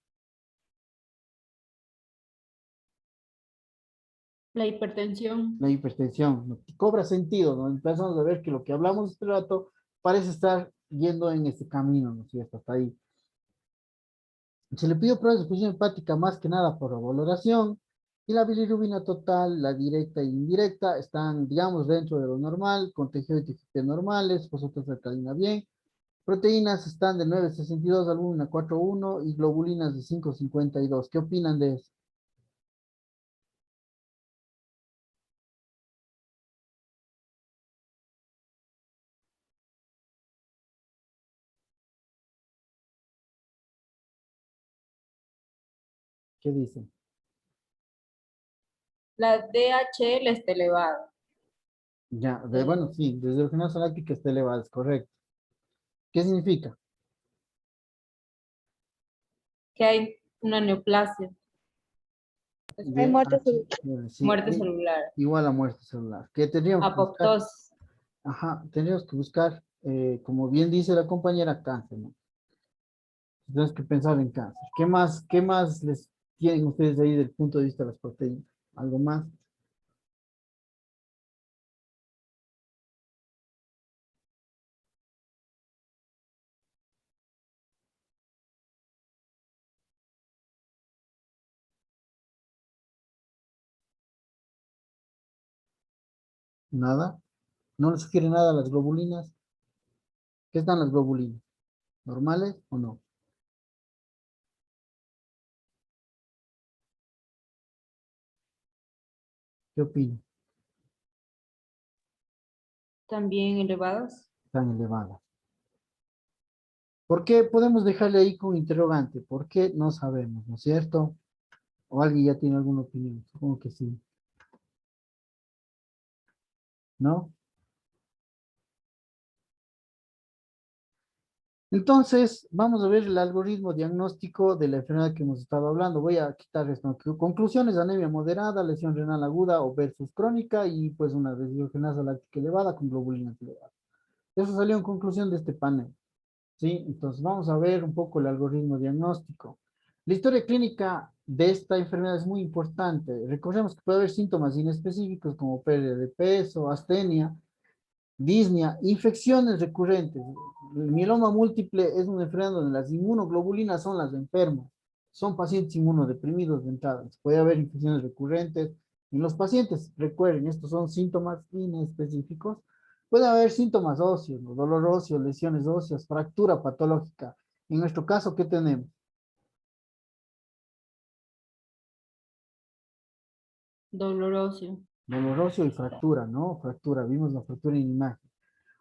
La hipertensión. La hipertensión, ¿no? Cobra sentido, ¿no? Empezamos a ver que lo que hablamos este rato parece estar yendo en este camino, ¿no es cierto? Hasta ahí. Se le pidió pruebas de función hepática más que nada por valoración, y la bilirrubina total, la directa e indirecta, están, digamos, dentro de lo normal, con tejido y TGP normales, fosfatasa bien. Proteínas están de 9,62, albúmina 4,1 y globulinas de 5,52. ¿Qué opinan de eso? ¿Qué dicen? La DHL está elevada. Ya, bueno, sí, desde el final láctica está elevada, es correcto. ¿Qué significa? Que hay una neoplasia, Hay muerte Sí, muerte celular, igual a muerte celular. Que tendríamos que buscar, apoptosis. ajá, tendríamos que buscar, como bien dice la compañera, cáncer, ¿no? Tenemos que pensar en cáncer. Qué más les tienen ustedes ahí del punto de vista de las proteínas? ¿Algo más? ¿Nada? ¿No les sugiere nada las globulinas? ¿Qué están las globulinas? ¿Normales o no? ¿Qué opinan? También elevadas. Están elevadas. ¿Por qué podemos dejarle ahí con interrogante? ¿Por qué? No sabemos, ¿no es cierto? ¿O alguien ya tiene alguna opinión? Supongo que sí. ¿No? Entonces, vamos a ver el algoritmo diagnóstico de la enfermedad que hemos estado hablando. Voy a quitar esto. Conclusiones: anemia moderada, lesión renal aguda o versus crónica y pues una deshidrogenasa láctica elevada con globulinas elevadas. Eso salió en conclusión de este panel. ¿Sí? Entonces, vamos a ver un poco el algoritmo diagnóstico. La historia clínica de esta enfermedad es muy importante. Recordemos que puede haber síntomas inespecíficos como pérdida de peso, astenia, disnea, infecciones recurrentes. El mieloma múltiple es una enfermedad donde las inmunoglobulinas son las enfermas. Son pacientes inmunodeprimidos de entrada. Puede haber infecciones recurrentes. En los pacientes, recuerden, estos son síntomas inespecíficos. Puede haber síntomas óseos, ¿no? Dolor óseo, lesiones óseas, fractura patológica. En nuestro caso, ¿qué tenemos? Doloroso. Dolor óseo y fractura, ¿no? Fractura, vimos la fractura en imagen.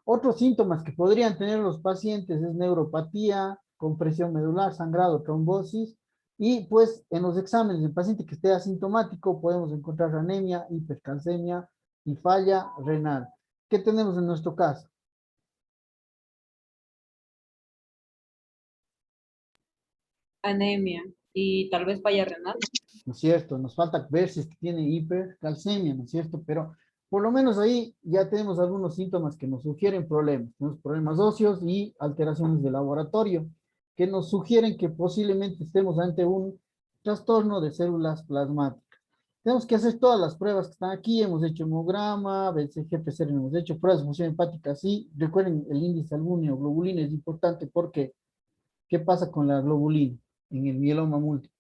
Otros síntomas que podrían tener los pacientes es neuropatía, compresión medular, sangrado, trombosis, y pues en los exámenes del paciente que esté asintomático podemos encontrar anemia, hipercalcemia y falla renal. ¿Qué tenemos en nuestro caso? Anemia y tal vez falla renal. ¿No es cierto? Nos falta ver si es que tiene hipercalcemia, ¿no es cierto? Pero por lo menos ahí ya tenemos algunos síntomas que nos sugieren problemas. Tenemos problemas óseos y alteraciones de laboratorio. que nos sugieren que posiblemente estemos ante un trastorno de células plasmáticas. Tenemos que hacer todas las pruebas que están aquí, hemos hecho hemograma, BCG, PCR, hemos hecho pruebas de función hepática, sí, recuerden el índice albúmino globulina es importante porque, ¿qué pasa con la globulina en el mieloma múltiple?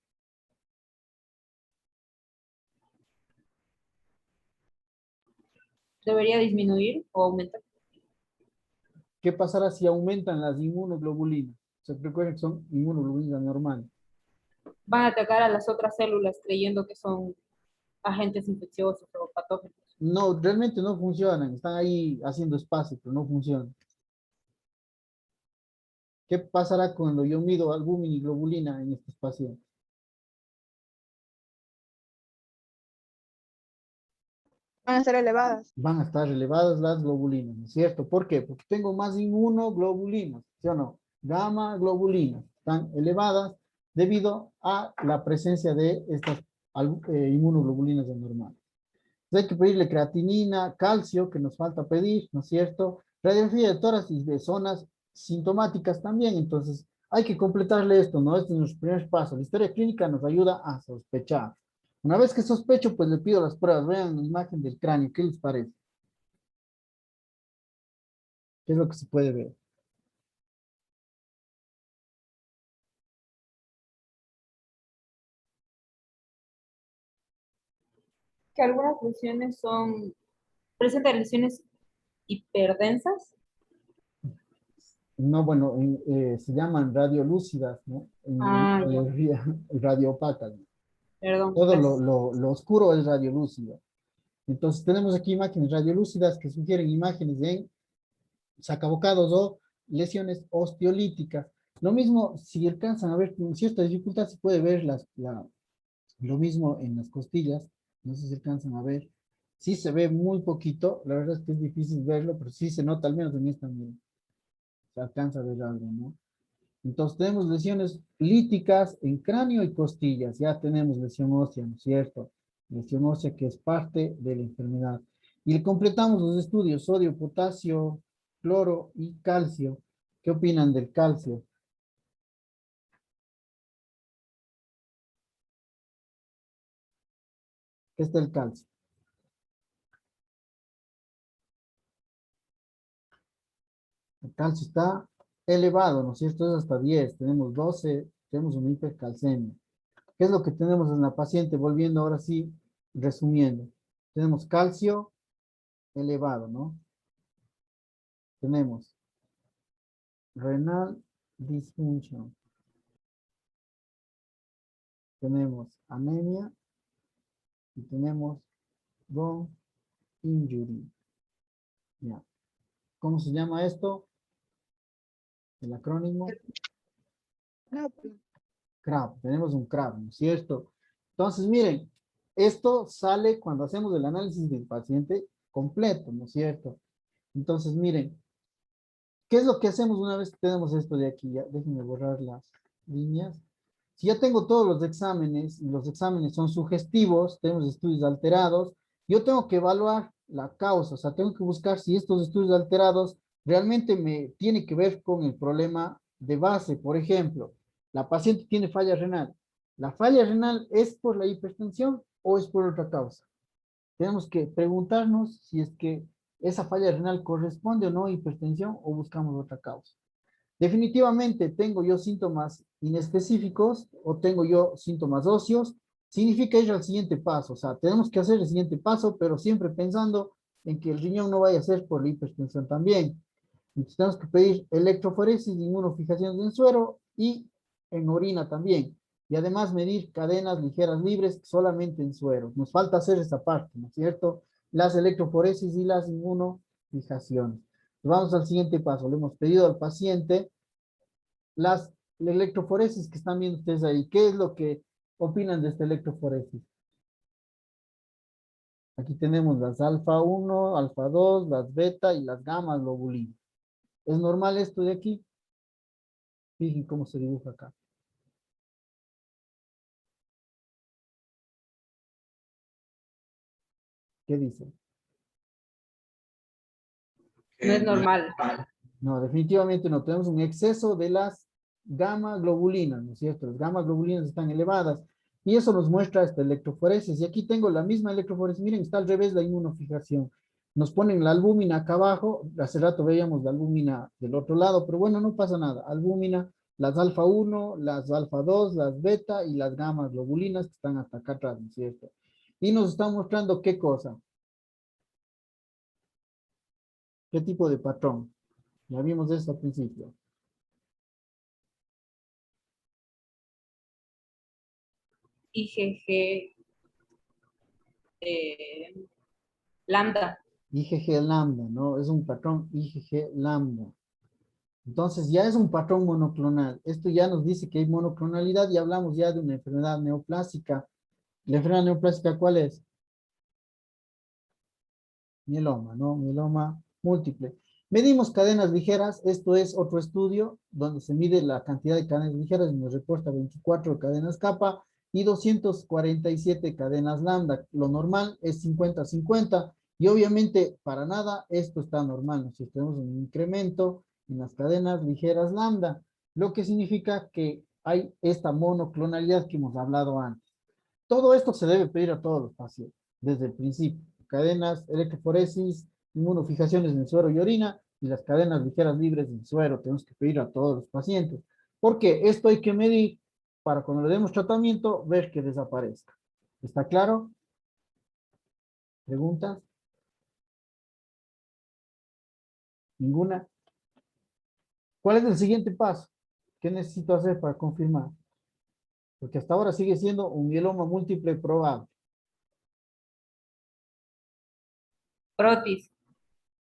¿Debería disminuir o aumentar? ¿Qué pasará si aumentan las inmunoglobulinas? O sea, recuerden que son inmunoglobulinas normales. Van a atacar a las otras células creyendo que son agentes infecciosos o patógenos. No, realmente no funcionan, están ahí haciendo espacio, pero no funcionan. ¿Qué pasará cuando yo mido albúmina y globulina en estos pacientes? Van a ser elevadas. Van a estar elevadas las globulinas, ¿no es cierto? ¿Por qué? Porque tengo más inmunoglobulinas, ¿sí o no? Gamma globulinas están elevadas debido a la presencia de estas inmunoglobulinas anormales. Entonces hay que pedirle creatinina, calcio, que nos falta pedir, ¿no es cierto? Radiografía de tórax y de zonas sintomáticas también, entonces hay que completarle esto, ¿no? Este es nuestro primer paso. La historia clínica nos ayuda a sospechar. Una vez que sospecho, pues le pido las pruebas. Vean la imagen del cráneo, ¿qué les parece? ¿Qué es lo que se puede ver? Que algunas lesiones presentan lesiones hiperdensas. No, bueno, se llaman radiolúcidas, ¿no? En Ah, ya, radiología, radiopátas. perdón, Todo gracias. lo oscuro es radiolúcido. Entonces tenemos aquí imágenes radiolúcidas que sugieren imágenes de sacabocados o lesiones osteolíticas. Lo mismo, si alcanzan a ver con cierta dificultad, se puede ver lo mismo en las costillas. No sé si alcanzan a ver. Sí se ve muy poquito, la verdad es que es difícil verlo, pero sí se nota, al menos en esta, mira, se alcanza a ver algo, ¿no? Entonces tenemos lesiones líticas en cráneo y costillas, ya tenemos lesión ósea, ¿no es cierto? Lesión ósea que es parte de la enfermedad. Y le completamos los estudios, sodio, potasio, cloro y calcio. ¿Qué opinan del calcio? ¿Qué está el calcio? El calcio está elevado, ¿no es cierto? Es hasta 10, tenemos 12, tenemos una hipercalcemia. ¿Qué es lo que tenemos en la paciente? Volviendo ahora sí, resumiendo. Tenemos calcio elevado, ¿no? Tenemos renal disfunction. Tenemos anemia y tenemos bone injury. Ya. ¿Cómo se llama esto? El acrónimo No, pues, CRAB. Tenemos un CRAB, ¿no es cierto? Entonces, miren, esto sale cuando hacemos el análisis del paciente completo, ¿no es cierto? Entonces, miren, ¿qué es lo que hacemos una vez que tenemos esto de aquí? Ya, déjenme borrar las líneas. Si ya tengo todos los exámenes, y los exámenes son sugestivos, tenemos estudios alterados, yo tengo que evaluar la causa, o sea, tengo que buscar si estos estudios alterados realmente me tienen que ver con el problema de base. Por ejemplo, la paciente tiene falla renal. ¿La falla renal es por la hipertensión o es por otra causa? Tenemos que preguntarnos si es que esa falla renal corresponde o no a hipertensión o buscamos otra causa. Definitivamente, ¿tengo yo síntomas inespecíficos o tengo yo síntomas óseos? Significa ir al siguiente paso. O sea, tenemos que hacer el siguiente paso, pero siempre pensando en que el riñón no vaya a ser por la hipertensión también. Entonces, tenemos que pedir electroforesis, inmunofijación en suero y en orina también. Y además medir cadenas ligeras libres solamente en suero. Nos falta hacer esa parte, ¿no es cierto? Las electroforesis y las inmunofijaciones. Vamos al siguiente paso. Le hemos pedido al paciente las electroforesis que están viendo ustedes ahí. ¿Qué es lo que opinan de esta electroforesis? Aquí tenemos las alfa 1, alfa 2, las beta y las gamma globulinas. ¿Es normal esto de aquí? Fíjense cómo se dibuja acá. ¿Qué dice? No es normal. No, definitivamente no. Tenemos un exceso de las gamma globulinas, ¿no es cierto? Las gamma globulinas están elevadas y eso nos muestra esta electroforesis. Y aquí tengo la misma electroforesis, miren, está al revés la inmunofijación. Nos ponen la albúmina acá abajo, hace rato veíamos la albúmina del otro lado, pero bueno, no pasa nada. Albúmina, las alfa 1, las alfa 2, las beta y las gamma globulinas que están hasta acá atrás, ¿no es cierto? Y nos están mostrando qué cosa. ¿Qué tipo de patrón? Ya vimos esto al principio. IgG lambda. IgG lambda, ¿no? Es un patrón IgG lambda. Entonces ya es un patrón monoclonal. Esto ya nos dice que hay monoclonalidad y hablamos ya de una enfermedad neoplásica. ¿La enfermedad neoplásica cuál es? Mieloma, ¿no? Mieloma múltiple. Medimos cadenas ligeras. Esto es otro estudio donde se mide la cantidad de cadenas ligeras y nos reporta 24 cadenas kappa y 247 cadenas lambda. Lo normal es 50-50 y obviamente para nada esto está normal. Si tenemos un incremento en las cadenas ligeras lambda, lo que significa que hay esta monoclonalidad que hemos hablado antes. Todo esto se debe pedir a todos los pacientes desde el principio. Cadenas, electroforesis, inmunofijaciones en suero y orina y las cadenas ligeras libres en suero. Tenemos que pedir a todos los pacientes. Porque esto hay que medir para cuando le demos tratamiento, ver que desaparezca. ¿Está claro? ¿Preguntas? ¿Ninguna? ¿Cuál es el siguiente paso? ¿Qué necesito hacer para confirmar? Porque hasta ahora sigue siendo un mieloma múltiple probable. Protis.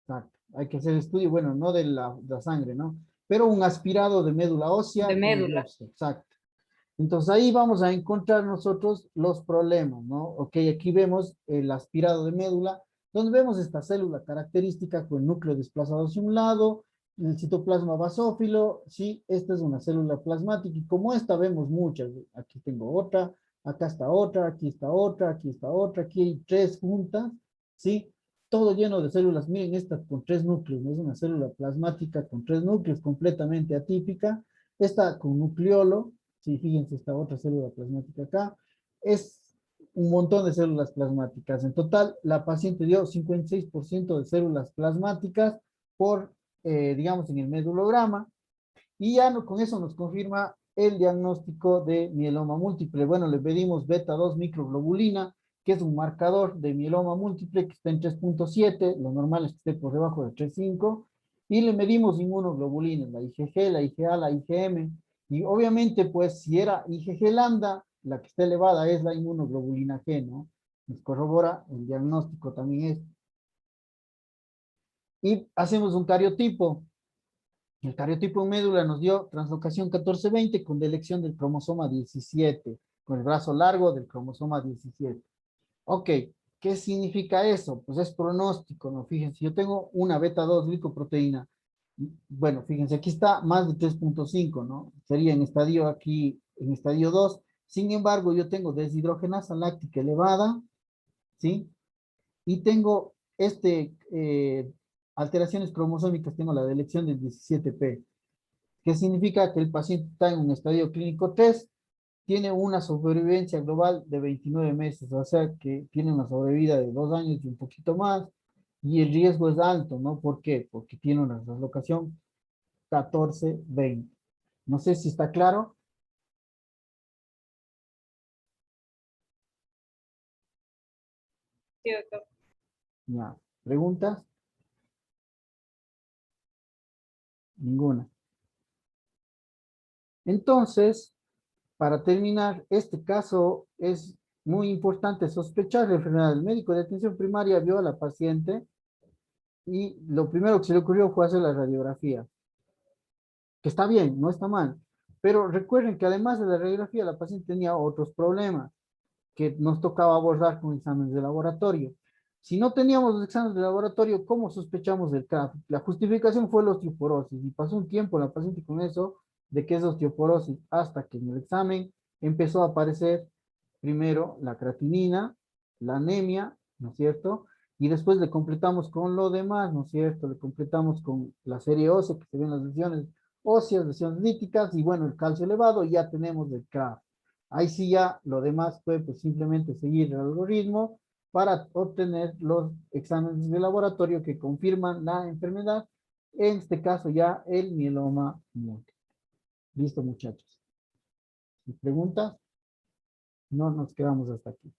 Exacto. Hay que hacer estudio, bueno, no de la sangre, ¿no? Pero un aspirado de médula ósea. De con médula. biopsia. Exacto. Entonces ahí vamos a encontrar nosotros los problemas, ¿no? Ok, aquí vemos el aspirado de médula, donde vemos esta célula característica con el núcleo desplazado hacia un lado, el citoplasma basófilo, sí, esta es una célula plasmática, y como esta vemos muchas, aquí tengo otra, acá está otra, aquí está otra, aquí está otra, aquí hay 3 juntas, ¿sí? Todo lleno de células, miren, esta con 3 núcleos, ¿no? Es una célula plasmática con 3 núcleos, completamente atípica, esta con nucleolo. Sí, fíjense esta otra célula plasmática acá. Es un montón de células plasmáticas. En total, la paciente dio 56% de células plasmáticas por, digamos, en el medulograma. Y ya no, con eso nos confirma el diagnóstico de mieloma múltiple. Bueno, le pedimos beta 2 microglobulina, que es un marcador de mieloma múltiple que está en 3.7. Lo normal es que esté por debajo de 3.5. Y le medimos inmunoglobulinas, la IgG, la IgA, la IgM. Y obviamente, pues, si era IgG lambda, la que está elevada es la inmunoglobulina G, ¿no? Nos corrobora el diagnóstico también es. Y hacemos un cariotipo. El cariotipo en médula nos dio translocación 14-20 con delección del cromosoma 17, con el brazo largo del cromosoma 17. Ok, ¿qué significa eso? Pues es pronóstico, ¿no? Fíjense, yo tengo una beta 2 glicoproteína. Bueno, fíjense, aquí está más de 3.5, ¿no? Sería en estadio aquí, en estadio 2. Sin embargo, yo tengo deshidrogenasa láctica elevada, ¿sí? Y tengo alteraciones cromosómicas, tengo la delección del 17p, que significa que el paciente está en un estadio clínico 3, tiene una sobrevivencia global de 29 meses, o sea que tiene una sobrevida de 2 años y un poquito más, y el riesgo es alto, ¿no? ¿Por qué? Porque tiene una translocación 14-20. No sé si está claro. Sí, doctor. Ya. ¿Preguntas? Ninguna. Entonces, para terminar, este caso es muy importante sospechar la enfermedad. El médico de atención primaria vio a la paciente y lo primero que se le ocurrió fue hacer la radiografía. Que está bien, no está mal. Pero recuerden que además de la radiografía, la paciente tenía otros problemas que nos tocaba abordar con exámenes de laboratorio. Si no teníamos los exámenes de laboratorio, ¿cómo sospechamos del CAF? La justificación fue la osteoporosis y pasó un tiempo la paciente con eso de que es osteoporosis hasta que en el examen empezó a aparecer primero la creatinina, la anemia, ¿no es cierto? Y después le completamos con lo demás, ¿no es cierto? Le completamos con la serie ósea que se ven las lesiones óseas, lesiones líticas y bueno, el calcio elevado, ya tenemos el CRAF. Ahí sí ya lo demás fue pues simplemente seguir el algoritmo para obtener los exámenes de laboratorio que confirman la enfermedad, en este caso ya el mieloma múltiple. Listo, muchachos. ¿Preguntas? No nos quedamos hasta aquí.